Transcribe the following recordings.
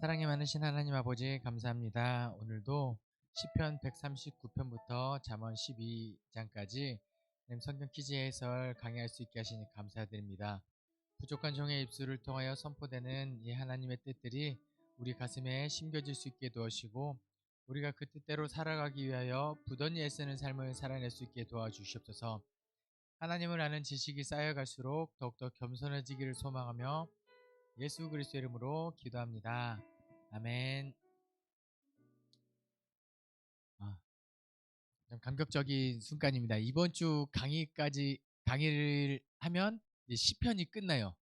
사랑이 많으신 하나님 아버지 감사합니다. 오늘도 시편 139편부터 잠언 12장까지 성경 퀴즈 해설 강의할 수 있게 하시니 감사드립니다. 부족한 종의 입술을 통하여 선포되는 이 하나님의 뜻들이 우리 가슴에 심겨질 수 있게 도와주시고 우리가 그 뜻대로 살아가기 위하여 부단히 애쓰는 삶을 살아낼 수 있게 도와주시옵소서. 하나님을 아는 지식이 쌓여갈수록 더욱더 겸손해지기를 소망하며 예수 그리스도의 이름으로 기도합니다. 아멘. 좀 감격적인 순간입니다. 이번 주 강의를 하면 이제 시편이 끝나요.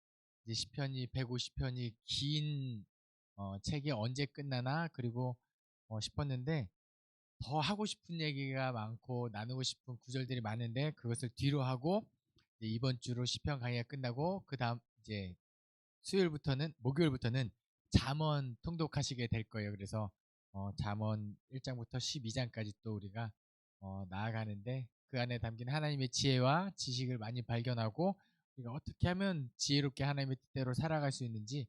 이제 시편이 150편이 긴 책이 언제 끝나나 그리고 싶었는데 더 하고 싶은 얘기가 많고 나누고 싶은 구절들이 많은데 그것을 뒤로 하고 이제 이번 주로 시편 강의가 끝나고 그 다음 이제 목요일부터는 잠언 통독하시게 될 거예요. 그래서 잠언 1장부터 12장까지 또 우리가 나아가는데 그 안에 담긴 하나님의 지혜와 지식을 많이 발견하고 우리가 어떻게 하면 지혜롭게 하나님의 뜻대로 살아갈 수 있는지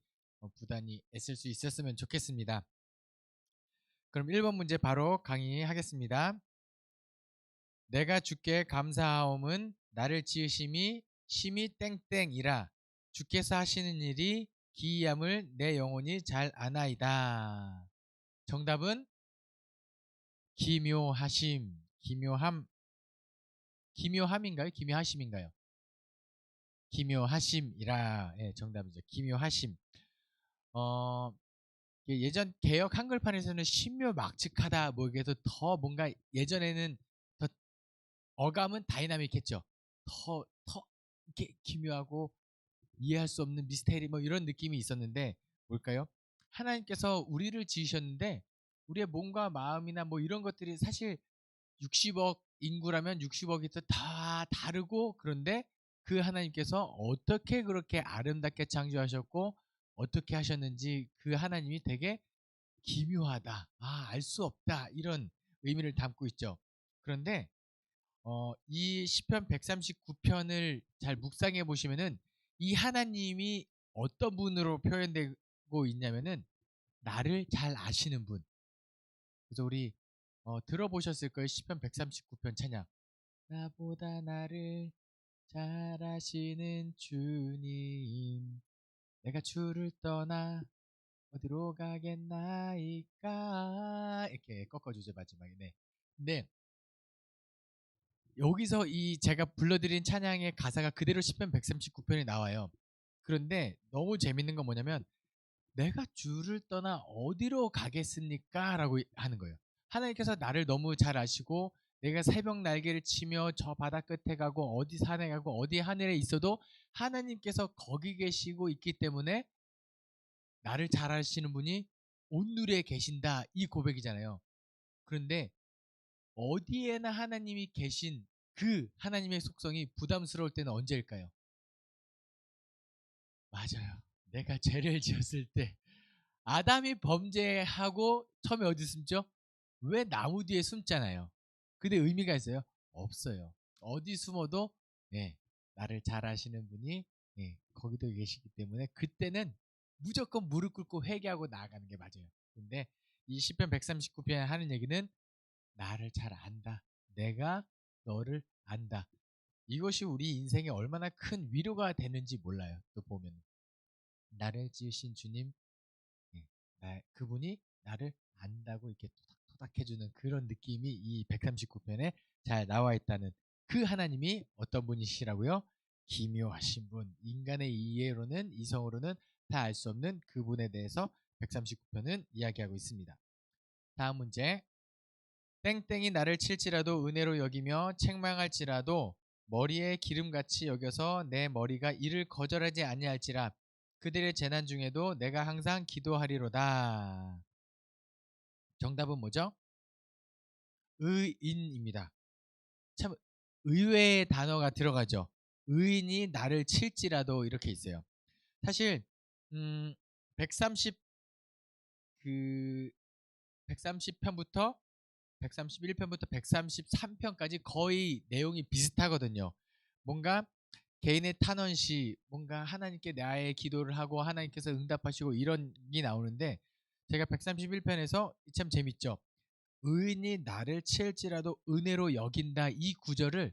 부단히 애쓸 수 있었으면 좋겠습니다. 그럼 1번 문제 바로 강의하겠습니다. 내가 주께 감사하옴은 나를 지으심이 심히 땡땡이라 주께서 하시는 일이 기이함을 내 영혼이 잘 아나이다. 정답은 기묘하심, 기묘함인가요? 기묘하심인가요? 기묘하심이라. 예, 정답이죠. 기묘하심. 예전 개역 한글판에서는 신묘막측하다 뭐 이게 더 뭔가 예전에는 더 어감은 다이나믹했죠. 더 이렇게 기묘하고 이해할 수 없는 미스테리 뭐 이런 느낌이 있었는데 뭘까요? 하나님께서 우리를 지으셨는데 우리의 몸과 마음이나 뭐 이런 것들이 사실 60억 인구라면 60억이 또 다 다르고 그런데 그 하나님께서 어떻게 그렇게 아름답게 창조하셨고 어떻게 하셨는지 그 하나님이 되게 기묘하다. 알 수 없다. 이런 의미를 담고 있죠. 그런데 이 시편 139편을 잘 묵상해 보시면은 이 하나님이 어떤 분으로 표현되고 있냐면은 나를 잘 아시는 분. 그래서 우리 들어보셨을 거예요. 시편 139편 찬양. 나보다 나를 잘 아시는 주님, 내가 주를 떠나 어디로 가겠나이까. 이렇게 꺾어주죠 마지막에. 네. 근데 여기서 이 제가 불러드린 찬양의 가사가 그대로 시편 139편에 나와요. 그런데 너무 재밌는 건 뭐냐면 내가 주를 떠나 어디로 가겠습니까? 라고 하는 거예요. 하나님께서 나를 너무 잘 아시고 내가 새벽 날개를 치며 저 바다 끝에 가고 어디 산에 가고 어디 하늘에 있어도 하나님께서 거기 계시고 있기 때문에 나를 잘 아시는 분이 온누리에 계신다 이 고백이잖아요. 그런데 어디에나 하나님이 계신 그 하나님의 속성이 부담스러울 때는 언제일까요? 맞아요. 내가 죄를 지었을 때 아담이 범죄하고 처음에 어디 숨죠? 왜 나무 뒤에 숨잖아요. 근데 의미가 있어요? 없어요. 어디 숨어도 나를 잘 아시는 분이 거기도 계시기 때문에 그때는 무조건 무릎 꿇고 회개하고 나아가는 게 맞아요. 근데 이 시편 139편에 하는 얘기는 나를 잘 안다. 내가 너를 안다. 이것이 우리 인생에 얼마나 큰 위로가 되는지 몰라요. 또 보면 나를 지으신 주님, 그분이 나를 안다고 이렇게 토닥토닥 해주는 그런 느낌이 이 139편에 잘 나와 있다는 그 하나님이 어떤 분이시라고요? 기묘하신 분. 인간의 이해로는 이성으로는 다 알 수 없는 그분에 대해서 139편은 이야기하고 있습니다. 다음 문제. 땡땡이 나를 칠지라도 은혜로 여기며 책망할지라도 머리에 기름같이 여겨서 내 머리가 이를 거절하지 아니할지라 그들의 재난 중에도 내가 항상 기도하리로다. 정답은 뭐죠? 의인입니다. 참 의외의 단어가 들어가죠. 의인이 나를 칠지라도 이렇게 있어요. 사실 130 130편부터 131편부터 133편까지 거의 내용이 비슷하거든요. 뭔가 개인의 탄원시, 뭔가 하나님께 나의 기도를 하고 하나님께서 응답하시고 이런 게 나오는데 제가 131편에서 참 재밌죠. 의인이 나를 치을지라도 은혜로 여긴다, 이 구절을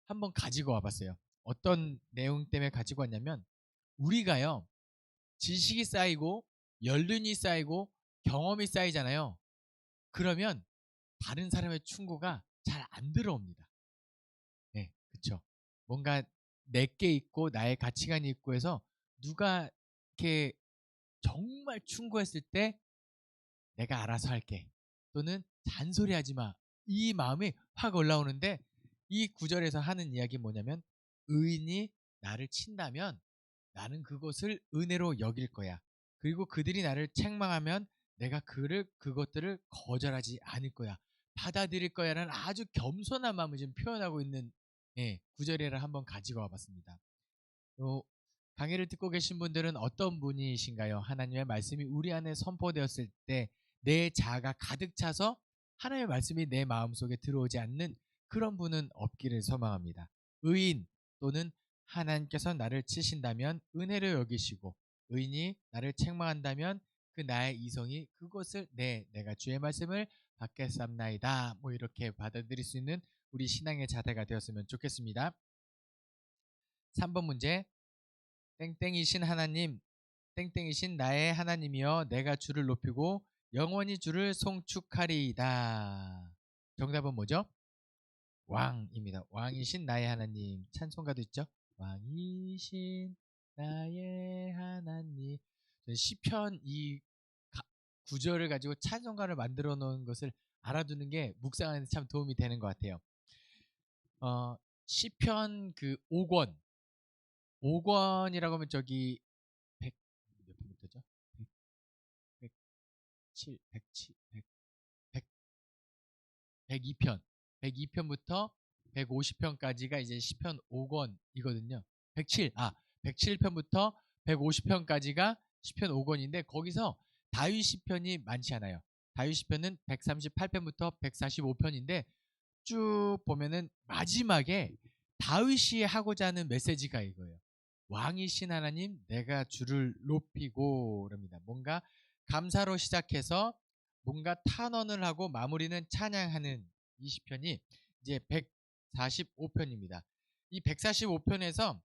한번 가지고 와봤어요. 어떤 내용 때문에 가지고 왔냐면, 우리가요, 지식이 쌓이고 연륜이 쌓이고 경험이 쌓이잖아요. 그러면 다른 사람의 충고가 잘 안 들어옵니다. 네, 그쵸. 뭔가 내게 있고 나의 가치관이 있고 해서 누가 이렇게 정말 충고했을 때 내가 알아서 할게, 또는 잔소리하지 마, 이 마음이 확 올라오는데, 이 구절에서 하는 이야기 뭐냐면, 의인이 나를 친다면 나는 그것을 은혜로 여길 거야. 그리고 그들이 나를 책망하면 내가 그것들을 거절하지 않을 거야. 받아들일 거야라는 아주 겸손한 마음을 지금 표현하고 있는, 구절이라 한번 가지고 와봤습니다. 강의를 듣고 계신 분들은 어떤 분이신가요? 하나님의 말씀이 우리 안에 선포되었을 때 내 자아가 가득 차서 하나님의 말씀이 내 마음속에 들어오지 않는 그런 분은 없기를 소망합니다. 의인 또는 하나님께서 나를 치신다면 은혜로 여기시고, 의인이 나를 책망한다면 그 나의 이성이 그것을 내가 주의 말씀을 받겠습나이다, 뭐 이렇게 받아들일 수 있는 우리 신앙의 자세가 되었으면 좋겠습니다. 3번 문제. 땡땡이신 하나님, 땡땡이신 나의 하나님이여, 내가 주를 높이고 영원히 주를 송축하리이다. 정답은 뭐죠? 왕입니다. 왕이신 나의 하나님. 찬송가도 있죠? 왕이신 나의 하나님. 시편 이 구절을 가지고 찬송가를 만들어 놓은 것을 알아두는 게 묵상하는 데 참 도움이 되는 것 같아요. 시편 그 5권 5권이라고 하면 저기 100, 몇 편부터죠? 100, 107, 107, 100, 102편. 102편부터 150편까지가 이제 시편 5권이거든요. 107편부터 150편까지가 시편 5권인데, 거기서 다윗 시편이 많지 않아요. 다윗 시편은 138편부터 145편인데, 쭉 보면은 마지막에 다윗이 하고자 하는 메시지가 이거예요. 왕이신 하나님, 내가 주를 높이고, 그럽니다. 뭔가 감사로 시작해서 뭔가 탄원을 하고 마무리는 찬양하는 이 시편이 이제 145편입니다. 이 145편에서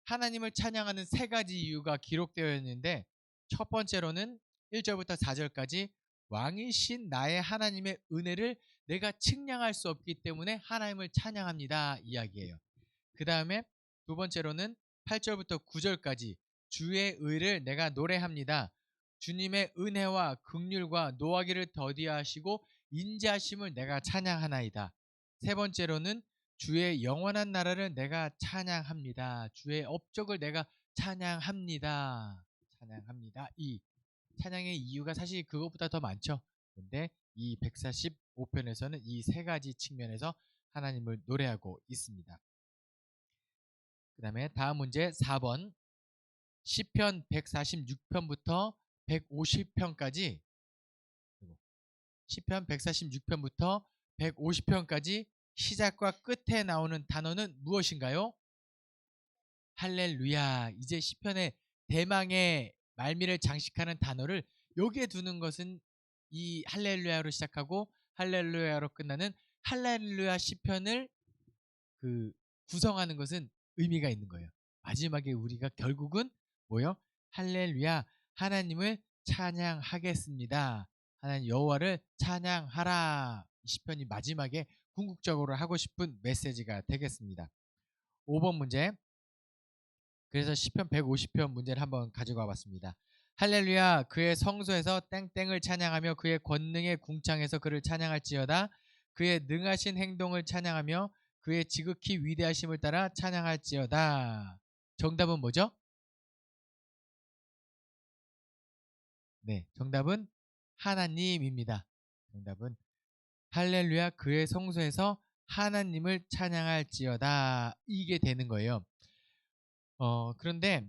하나님을 찬양하는 세 가지 이유가 기록되어 있는데, 첫 번째로는 1절부터 4절까지 왕이신 나의 하나님의 은혜를 내가 측량할 수 없기 때문에 하나님을 찬양합니다, 이야기예요. 그 다음에 두 번째로는 8절부터 9절까지 주의 의를 내가 노래합니다. 주님의 은혜와 긍휼과 노하기를 더디하시고 인자하심을 내가 찬양하나이다. 세 번째로는 주의 영원한 나라를 내가 찬양합니다. 주의 업적을 내가 찬양합니다. 찬양합니다. 이 찬양의 이유가 사실 그것보다 더 많죠. 근데 이 145편에서는 이 세 가지 측면에서 하나님을 노래하고 있습니다. 그 다음에 다음 문제 4번. 시편 146편부터 150편까지, 시편 146편부터 150편까지 시작과 끝에 나오는 단어는 무엇인가요? 할렐루야. 이제 시편의 대망의 말미를 장식하는 단어를 여기에 두는 것은 이 할렐루야로 시작하고 할렐루야로 끝나는 할렐루야 시편을 구성하는 것은 의미가 있는 거예요. 마지막에 우리가 결국은 뭐요? 할렐루야, 하나님을 찬양하겠습니다. 하나님 여호와를 찬양하라. 이 시편이 마지막에 궁극적으로 하고 싶은 메시지가 되겠습니다. 5번 문제. 그래서 시편 150편 문제를 한번 가지고 와봤습니다. 할렐루야, 그의 성소에서 땡땡을 찬양하며 그의 권능의 궁창에서 그를 찬양할지어다. 그의 능하신 행동을 찬양하며 그의 지극히 위대하심을 따라 찬양할지어다. 정답은 뭐죠? 네, 정답은 하나님입니다. 정답은 할렐루야, 그의 성소에서 하나님을 찬양할지어다, 이게 되는 거예요. 그런데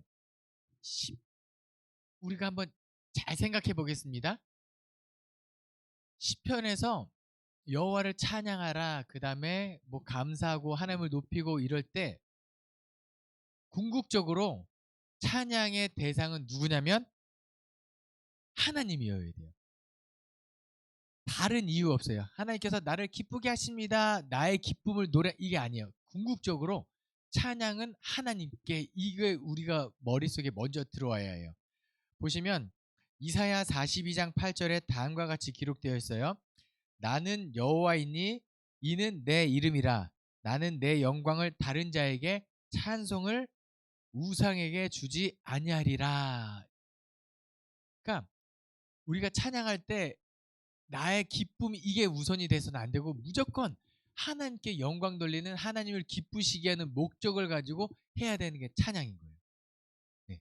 우리가 한번 잘 생각해 보겠습니다. 시편에서 여호와를 찬양하라, 그 다음에 뭐 감사하고 하나님을 높이고 이럴 때 궁극적으로 찬양의 대상은 누구냐면 하나님이어야 돼요. 다른 이유 없어요. 하나님께서 나를 기쁘게 하십니다. 나의 기쁨을 노래 이게 아니에요. 궁극적으로 찬양은 하나님께 이게 우리가 머릿속에 먼저 들어와야 해요. 보시면 이사야 42장 8절에 다음과 같이 기록되어 있어요. 나는 여호와이니 이는 내 이름이라. 나는 내 영광을 다른 자에게 찬송을 우상에게 주지 아니하리라. 그러니까 우리가 찬양할 때 나의 기쁨이 이게 우선이 돼서는 안 되고 무조건 하나님께 영광 돌리는 하나님을 기쁘시게 하는 목적을 가지고 해야 되는 게 찬양인 거예요. 네.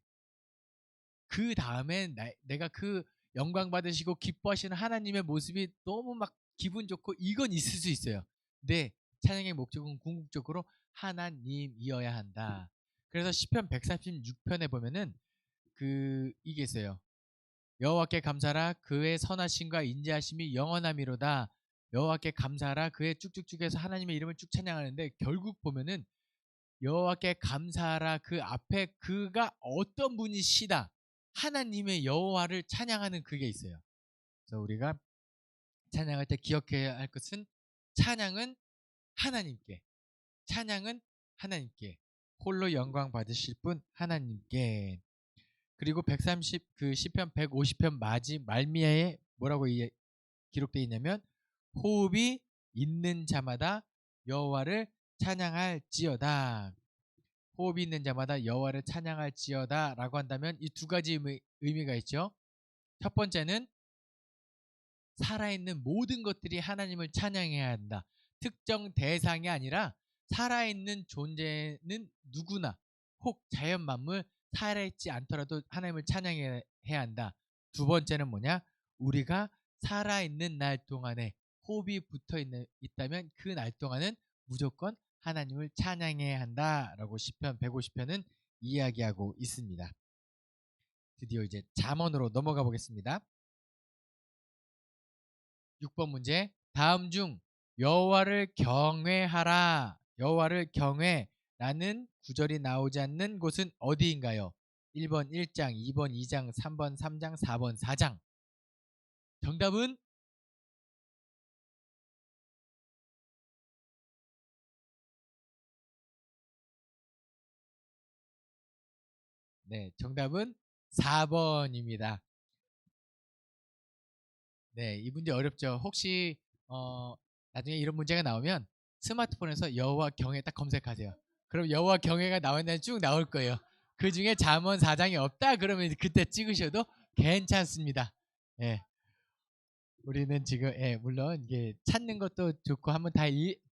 그 다음에 내가 그 영광 받으시고 기뻐하시는 하나님의 모습이 너무 막 기분 좋고 이건 있을 수 있어요. 근데 찬양의 목적은 궁극적으로 하나님이어야 한다. 그래서 시편 146편에 보면은 이게 있어요. 여호와께 감사라 그의 선하심과 인자하심이 영원함이로다. 여호와께 감사라 그의 쭉쭉쭉해서 하나님의 이름을 쭉 찬양하는데 결국 보면은 여호와께 감사하라 그 앞에 그가 어떤 분이시다. 하나님의 여호와를 찬양하는 그게 있어요. 그래서 우리가 찬양할 때 기억해야 할 것은 찬양은 하나님께, 찬양은 하나님께, 홀로 영광 받으실 분 하나님께. 그리고 130 시편 150편 말미에 뭐라고 기록되어 있냐면 호흡이 있는 자마다 여호와를 찬양할지어다. 호흡이 있는 자마다 여호와를 찬양할지어다 라고 한다면 이 두 가지 의미가 있죠. 첫 번째는 살아있는 모든 것들이 하나님을 찬양해야 한다. 특정 대상이 아니라 살아있는 존재는 누구나 혹 자연 만물 살아있지 않더라도 하나님을 찬양해야 한다. 두 번째는 뭐냐? 우리가 살아있는 날 동안에 호흡이 있다면 그 날 동안은 무조건 하나님을 찬양해야 한다라고 시편 150편은 이야기하고 있습니다. 드디어 이제 잠언으로 넘어가 보겠습니다. 6번 문제. 다음 중 여호와를 경외하라. 여호와를 경외라는 구절이 나오지 않는 곳은 어디인가요? 1번 1장, 2번 2장, 3번 3장, 4번 4장. 정답은 네, 정답은 4번입니다. 네, 이 문제 어렵죠. 혹시 나중에 이런 문제가 나오면 스마트폰에서 여호와 경외 딱 검색하세요. 그럼 여호와 경외가 나오면 쭉 나올 거예요. 그 중에 잠언 4장이 없다 그러면 그때 찍으셔도 괜찮습니다. 예. 우리는 지금 물론 이게 찾는 것도 좋고 한번 다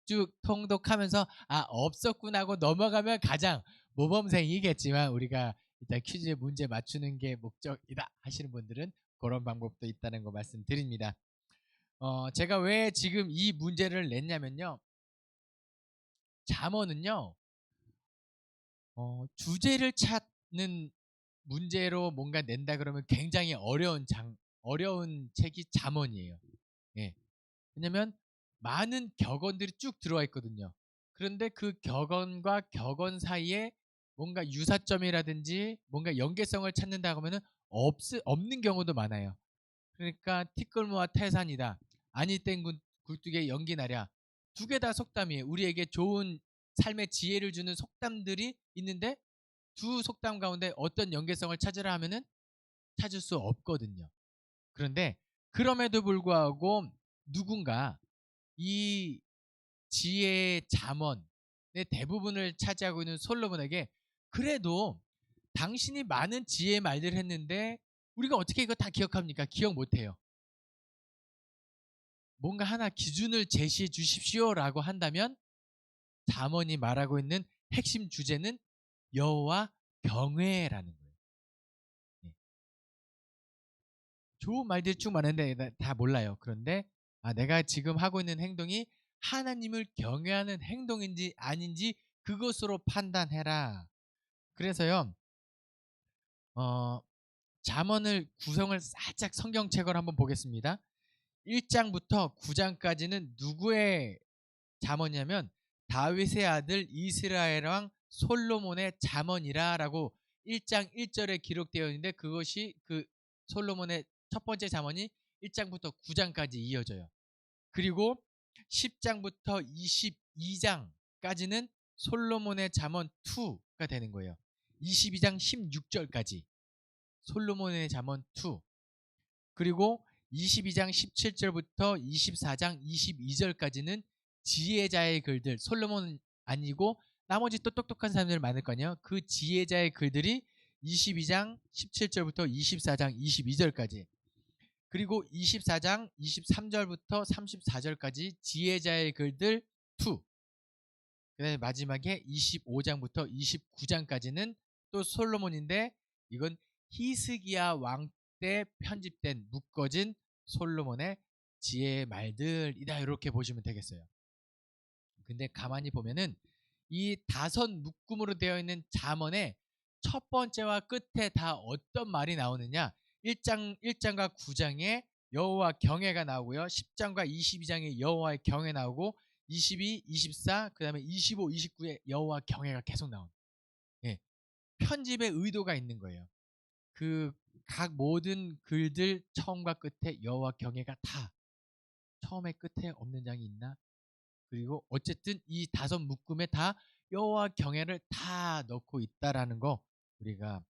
쭉 통독하면서 없었구나 하고 넘어가면 가장 모범생이겠지만 우리가 일단 퀴즈 문제 맞추는 게 목적이다 하시는 분들은 그런 방법도 있다는 거 말씀드립니다. 제가 왜 지금 이 문제를 냈냐면요. 잠언은요. 주제를 찾는 문제로 뭔가 낸다 그러면 굉장히 어려운 책이 잠언이에요. 예. 왜냐면 많은 격언들이 쭉 들어와 있거든요. 그런데 그 격언과 격언 사이에 뭔가 유사점이라든지 뭔가 연계성을 찾는다고 하면은 없는 경우도 많아요. 그러니까 티끌모아 태산이다. 아니 땐 굴뚝에 연기 나랴. 두 개 다 속담이에요. 우리에게 좋은 삶의 지혜를 주는 속담들이 있는데 두 속담 가운데 어떤 연계성을 찾으라 하면은 찾을 수 없거든요. 그런데 그럼에도 불구하고 누군가 이 지혜의 잠언의 대부분을 차지하고 있는 솔로몬에게 그래도 당신이 많은 지혜의 말들을 했는데 우리가 어떻게 이거 다 기억합니까? 기억 못해요. 뭔가 하나 기준을 제시해 주십시오라고 한다면 잠언이 말하고 있는 핵심 주제는 여호와 경외라는 거예요. 좋은 말들이 쭉 많은데 다 몰라요. 그런데 내가 지금 하고 있는 행동이 하나님을 경외하는 행동인지 아닌지 그것으로 판단해라. 그래서요. 잠언을 구성을 살짝 성경책으로 한번 보겠습니다. 1장부터 9장까지는 누구의 잠언이냐면 다윗의 아들 이스라엘 왕 솔로몬의 잠언이라라고 1장 1절에 기록되어 있는데 그것이 그 솔로몬의 첫 번째 잠언이 1장부터 9장까지 이어져요. 그리고 10장부터 22장까지는 솔로몬의 잠언 2가 되는 거예요. 22장 16절까지 솔로몬의 잠언 2. 그리고 22장 17절부터 24장 22절까지는 지혜자의 글들, 솔로몬 아니고 나머지 또 똑똑한 사람들 많을 거 아니에요. 그 지혜자의 글들이 22장 17절부터 24장 22절까지, 그리고 24장 23절부터 34절까지 지혜자의 글들 2. 그다음에 마지막에 25장부터 29장까지는 또 솔로몬인데, 이건 히스기야 왕 때 편집된 묶어진 솔로몬의 지혜의 말들이다, 이렇게 보시면 되겠어요. 근데 가만히 보면은 이 5 묶음으로 되어 있는 잠언의 첫 번째와 끝에 다 어떤 말이 나오느냐, 1장과 9장에 여호와 경외가 나오고요, 10장과 22장에 여호와의 경외 나오고, 22, 24, 그 다음에 25, 29에 여호와 경외가 계속 나옵니다. 예, 편집의 의도가 있는 거예요. 그 각 모든 글들 처음과 끝에 여호와 경외가 다, 처음에 끝에 없는 장이 있나? 그리고 어쨌든 이 5 묶음에 다 여호와 경외를 다 넣고 있다라는 거 우리가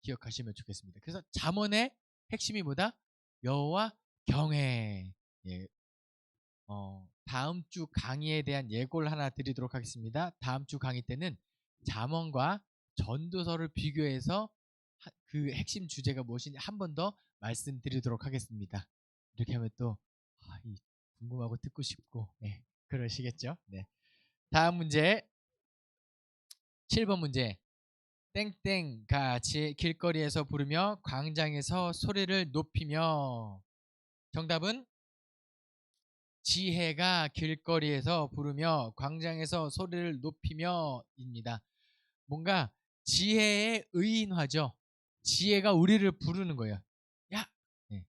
기억하시면 좋겠습니다. 그래서 잠언의 핵심이 뭐다? 여호와 경외. 예. 다음 주 강의에 대한 예고를 하나 드리도록 하겠습니다. 다음 주 강의 때는 잠언과 전도서를 비교해서 그 핵심 주제가 무엇인지 한 번 더 말씀드리도록 하겠습니다. 이렇게 하면 또 궁금하고 듣고 싶고, 네, 그러시겠죠? 네. 다음 문제, 7번 문제. 땡땡 같이 길거리에서 부르며 광장에서 소리를 높이며. 정답은 지혜가 길거리에서 부르며 광장에서 소리를 높이며입니다. 뭔가 지혜의 의인화죠. 지혜가 우리를 부르는 거예요. 야! 네.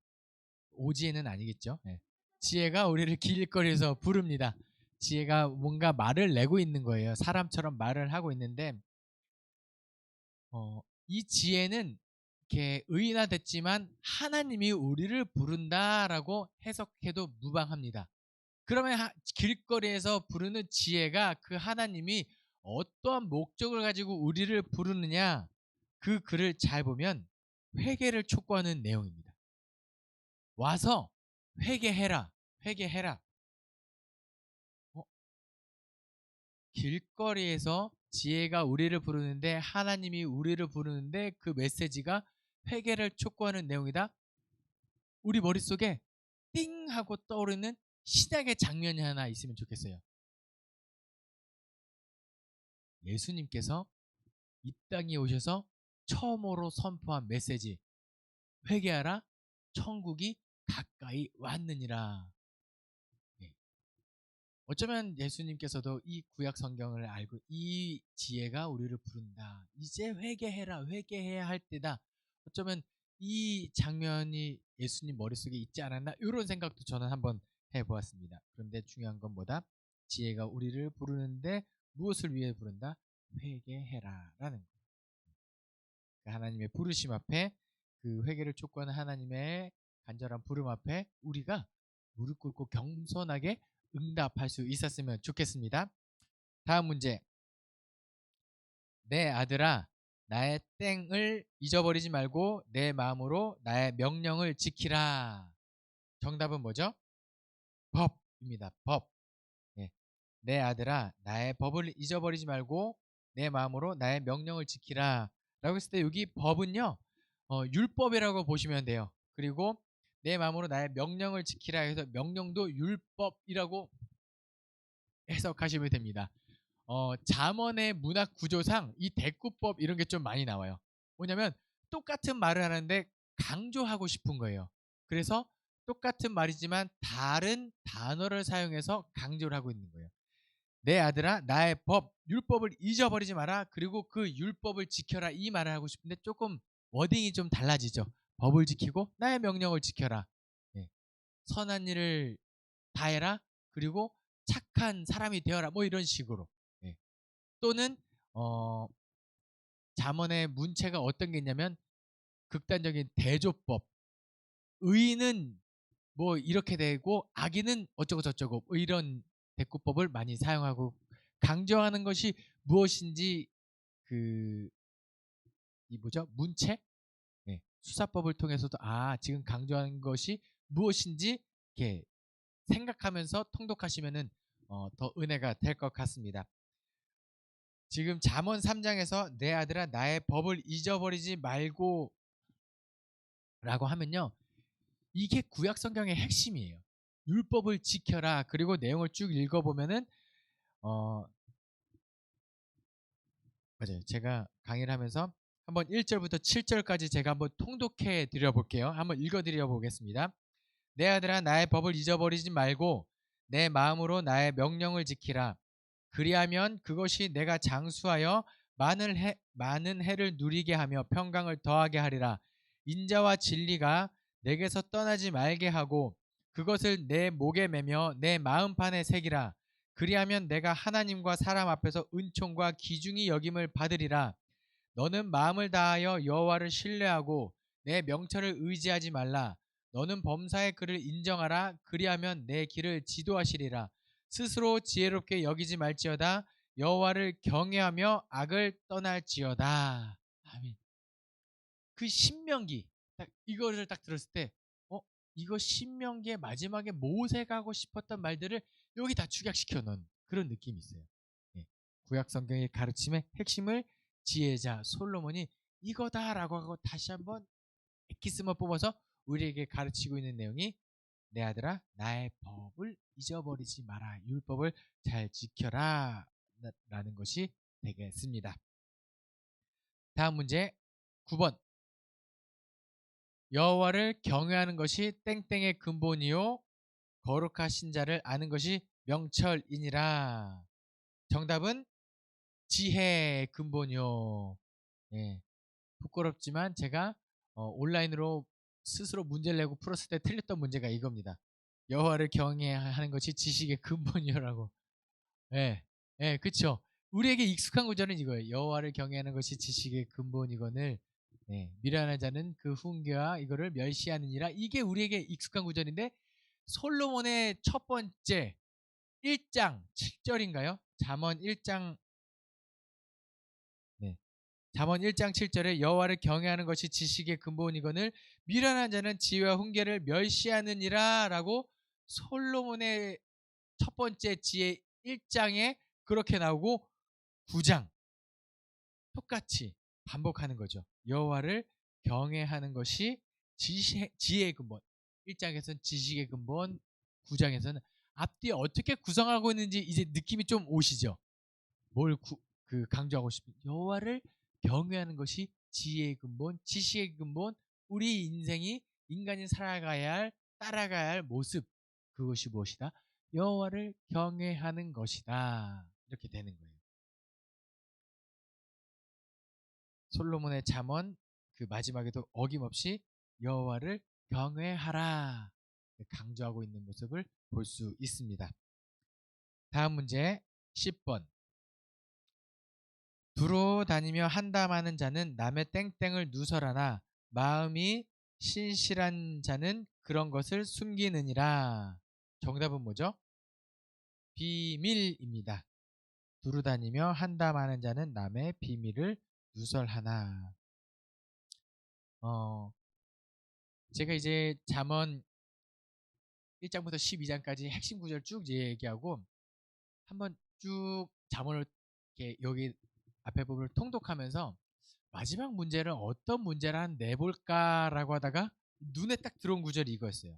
오지혜는 아니겠죠. 네. 지혜가 우리를 길거리에서 부릅니다. 지혜가 뭔가 말을 내고 있는 거예요. 사람처럼 말을 하고 있는데, 이 지혜는 이렇게 의인화됐지만 하나님이 우리를 부른다라고 해석해도 무방합니다. 그러면 길거리에서 부르는 지혜가 그 하나님이 어떠한 목적을 가지고 우리를 부르느냐, 그 글을 잘 보면 회개를 촉구하는 내용입니다. 와서 회개해라, 회개해라. 길거리에서 지혜가 우리를 부르는데, 하나님이 우리를 부르는데 그 메시지가 회개를 촉구하는 내용이다. 우리 머릿속에 띵 하고 떠오르는 신약의 장면이 하나 있으면 좋겠어요. 예수님께서 이 땅에 오셔서 처음으로 선포한 메시지, 회개하라, 천국이 가까이 왔느니라. 네. 어쩌면 예수님께서도 이 구약 성경을 알고 이 지혜가 우리를 부른다, 이제 회개해라, 회개해야 할 때다, 어쩌면 이 장면이 예수님 머릿속에 있지 않았나, 이런 생각도 저는 한번 해보았습니다. 그런데 중요한 건 뭐다? 지혜가 우리를 부르는데 무엇을 위해 부른다? 회개해라 라는 거. 하나님의 부르심 앞에, 그 회개를 촉구하는 하나님의 간절한 부름 앞에 우리가 무릎 꿇고 겸손하게 응답할 수 있었으면 좋겠습니다. 다음 문제. 내 아들아, 나의 땡을 잊어버리지 말고 내 마음으로 나의 명령을 지키라. 정답은 뭐죠? 법입니다. 법. 네. 내 아들아, 나의 법을 잊어버리지 말고 내 마음으로 나의 명령을 지키라 라고 했을 때, 여기 법은요, 율법이라고 보시면 돼요. 그리고 내 마음으로 나의 명령을 지키라 해서 명령도 율법이라고 해석하시면 됩니다. 잠언의 문학 구조상 이 대꾸법 이런 게 좀 많이 나와요. 뭐냐면 똑같은 말을 하는데 강조하고 싶은 거예요. 그래서 똑같은 말이지만 다른 단어를 사용해서 강조를 하고 있는 거예요. 내 아들아, 나의 법, 율법을 잊어버리지 마라. 그리고 그 율법을 지켜라, 이 말을 하고 싶은데 조금 워딩이 좀 달라지죠. 법을 지키고 나의 명령을 지켜라. 네. 선한 일을 다해라. 그리고 착한 사람이 되어라. 뭐 이런 식으로. 네. 또는 잠언의 문체가 어떤 게 있냐면 극단적인 대조법, 의인은 뭐 이렇게 되고 악인은 어쩌고 저쩌고 뭐 이런 대꾸법을 많이 사용하고 강조하는 것이 무엇인지 그 이 뭐죠? 문체? 네. 수사법을 통해서도 지금 강조하는 것이 무엇인지 이렇게 생각하면서 통독하시면은 더 은혜가 될 것 같습니다. 지금 잠언 3장에서 내 아들아 나의 법을 잊어버리지 말고 라고 하면요. 이게 구약 성경의 핵심이에요. 율법을 지켜라. 그리고 내용을 쭉 읽어보면은 맞아요. 제가 강의를 하면서 한번 1절부터 7절까지 제가 한번 통독해 드려 볼게요. 한번 읽어 드려 보겠습니다. 내 아들아 나의 법을 잊어버리지 말고 내 마음으로 나의 명령을 지키라. 그리하면 그것이 내가 장수하여 많은 해를 누리게 하며 평강을 더하게 하리라. 인자와 진리가 내게서 떠나지 말게 하고 그것을 내 목에 매며 내 마음판에 새기라. 그리하면 내가 하나님과 사람 앞에서 은총과 귀중히 여김을 받으리라. 너는 마음을 다하여 여호와를 신뢰하고 내 명철을 의지하지 말라. 너는 범사의 그를 인정하라. 그리하면 내 길을 지도하시리라. 스스로 지혜롭게 여기지 말지어다. 여호와를 경외하며 악을 떠날지어다. 아멘. 그 신명기 이거를 딱 들었을 때 이거 신명기의 마지막에 모세가 하고 싶었던 말들을 여기 다 축약시켜 놓은 그런 느낌이 있어요. 예. 구약 성경의 가르침의 핵심을 지혜자 솔로몬이 이거다라고 하고 다시 한번 엑기스만 뽑아서 우리에게 가르치고 있는 내용이 내 아들아 나의 법을 잊어버리지 마라. 율법을 잘 지켜라 라는 것이 되겠습니다. 다음 문제 9번 여호와를 경외하는 것이 땡땡의 근본이요 거룩하신 자를 아는 것이 명철이니라. 정답은 지혜의 근본이요. 예, 부끄럽지만 제가 온라인으로 스스로 문제를 내고 풀었을 때 틀렸던 문제가 이겁니다. 여호와를 경외하는 것이 지식의 근본이요라고. 예, 예, 그렇죠. 우리에게 익숙한 구절은 이거예요. 여호와를 경외하는 것이 지식의 근본이거늘 미련한 자는 그 훈계와 이거를 멸시하느니라. 이게 우리에게 익숙한 구절인데 솔로몬의 첫 번째 1장 7절인가요? 잠언 1장 잠언 1장 7절에 여호와를 경외하는 것이 지식의 근본이거늘 미련한 자는 지혜와 훈계를 멸시하느니라 라고 솔로몬의 첫 번째 지혜 1장에 그렇게 나오고 9장 똑같이 반복하는 거죠. 여호와를 경외하는 것이 지혜의 근본. 1장에서는 지식의 근본, 9장에서는 앞뒤에 어떻게 구성하고 있는지 이제 느낌이 좀 오시죠. 뭘 강조하고 싶은 여호와를 경외하는 것이 지혜의 근본, 지식의 근본, 우리 인생이 인간이 살아가야 할 따라가야 할 모습 그것이 무엇이다? 여호와를 경외하는 것이다. 이렇게 되는 거예요. 솔로몬의 잠언 그 마지막에도 어김없이 여호와를 경외하라 강조하고 있는 모습을 볼 수 있습니다. 다음 문제 10번 두루 다니며 한담하는 자는 남의 땡땡을 누설하나 마음이 신실한 자는 그런 것을 숨기느니라. 정답은 뭐죠? 비밀입니다. 두루 다니며 한담하는 자는 남의 비밀을 누설하나. 제가 이제 잠언 1장부터 12장까지 핵심 구절 쭉 얘기하고 한번 쭉 잠언을 이렇게 여기 앞에 부분을 통독하면서 마지막 문제를 어떤 문제를 한 내볼까라고 하다가 눈에 딱 들어온 구절이 이거였어요.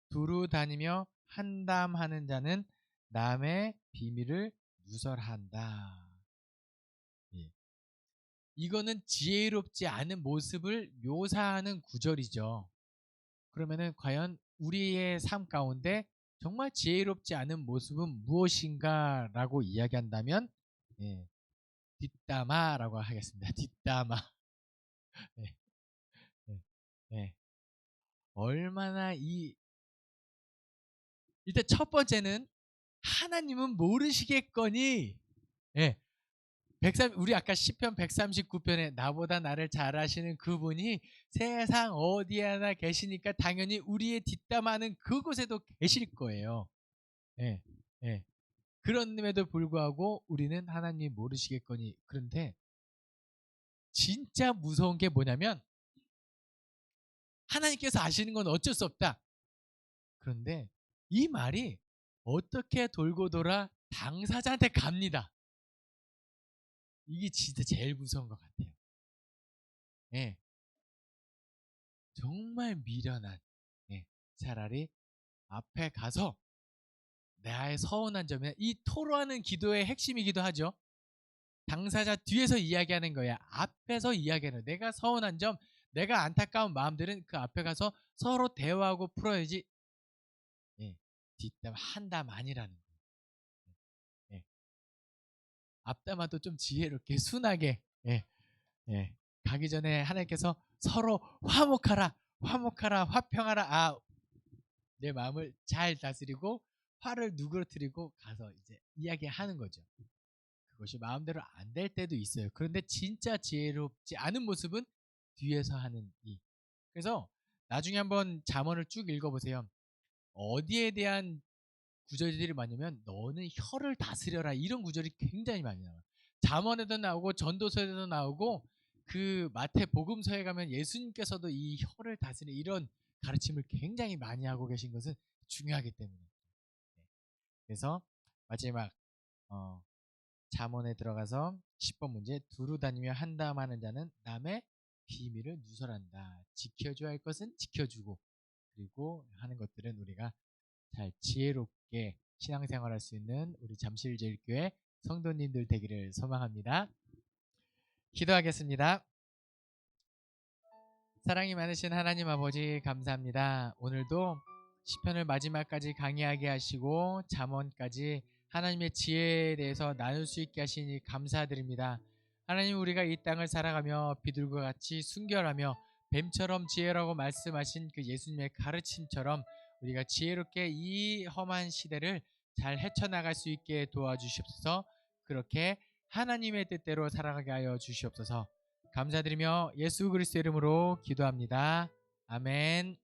두루 다니며 한담하는 자는 남의 비밀을 누설한다. 예. 이거는 지혜롭지 않은 모습을 묘사하는 구절이죠. 그러면은 과연 우리의 삶 가운데 정말 지혜롭지 않은 모습은 무엇인가라고 이야기한다면 뒷담화라고 하겠습니다. 뒷담화. 네, 네, 네. 얼마나 일단 첫 번째는 하나님은 모르시겠거니 우리 아까 시편 139편에 나보다 나를 잘 아시는 그분이 세상 어디 하나 계시니까 당연히 우리의 뒷담화는 그곳에도 계실 거예요. 예, 예. 그런데도 불구하고 우리는 하나님 모르시겠거니. 그런데 진짜 무서운 게 뭐냐면 하나님께서 아시는 건 어쩔 수 없다. 그런데 이 말이 어떻게 돌고 돌아 당사자한테 갑니다. 이게 진짜 제일 무서운 것 같아요. 예. 정말 미련한, 예. 차라리 앞에 가서 나의 서운한 점이나 이 토로하는 기도의 핵심이기도 하죠. 당사자 뒤에서 이야기하는 거야. 앞에서 이야기하는 거야. 내가 서운한 점, 내가 안타까운 마음들은 그 앞에 가서 서로 대화하고 풀어야지. 예. 뒷담 한담 아니라는 거예요. 예. 앞담화도 좀 지혜롭게 순하게, 예. 예. 가기 전에 하나님께서 서로 화목하라, 화목하라, 화평하라. 내 마음을 잘 다스리고 화를 누그러뜨리고 가서 이제 이야기하는 거죠. 그것이 마음대로 안 될 때도 있어요. 그런데 진짜 지혜롭지 않은 모습은 뒤에서 하는 이. 그래서 나중에 한번 잠언을 쭉 읽어보세요. 어디에 대한 구절들이 많냐면 너는 혀를 다스려라 이런 구절이 굉장히 많이 나와요. 잠언에도 나오고 전도서에도 나오고 그 마태복음서에 가면 예수님께서도 이 혀를 다스리는 이런 가르침을 굉장히 많이 하고 계신 것은 중요하기 때문에. 그래서 마지막 잠언에 들어가서 10번 문제 두루 다니며 한담하는 자는 남의 비밀을 누설한다. 지켜줘야 할 것은 지켜주고 그리고 하는 것들은 우리가 잘 지혜롭게 신앙생활할 수 있는 우리 잠실제일교회 성도님들 되기를 소망합니다. 기도하겠습니다. 사랑이 많으신 하나님 아버지 감사합니다. 오늘도 시편을 마지막까지 강의하게 하시고 잠언까지 하나님의 지혜에 대해서 나눌 수 있게 하시니 감사드립니다. 하나님 우리가 이 땅을 살아가며 비둘과 같이 순결하며 뱀처럼 지혜라고 말씀하신 그 예수님의 가르침처럼 우리가 지혜롭게 이 험한 시대를 잘 헤쳐나갈 수 있게 도와주시옵소서. 그렇게 하나님의 뜻대로 살아가게 하여 주시옵소서. 감사드리며 예수 그리스도 이름으로 기도합니다. 아멘.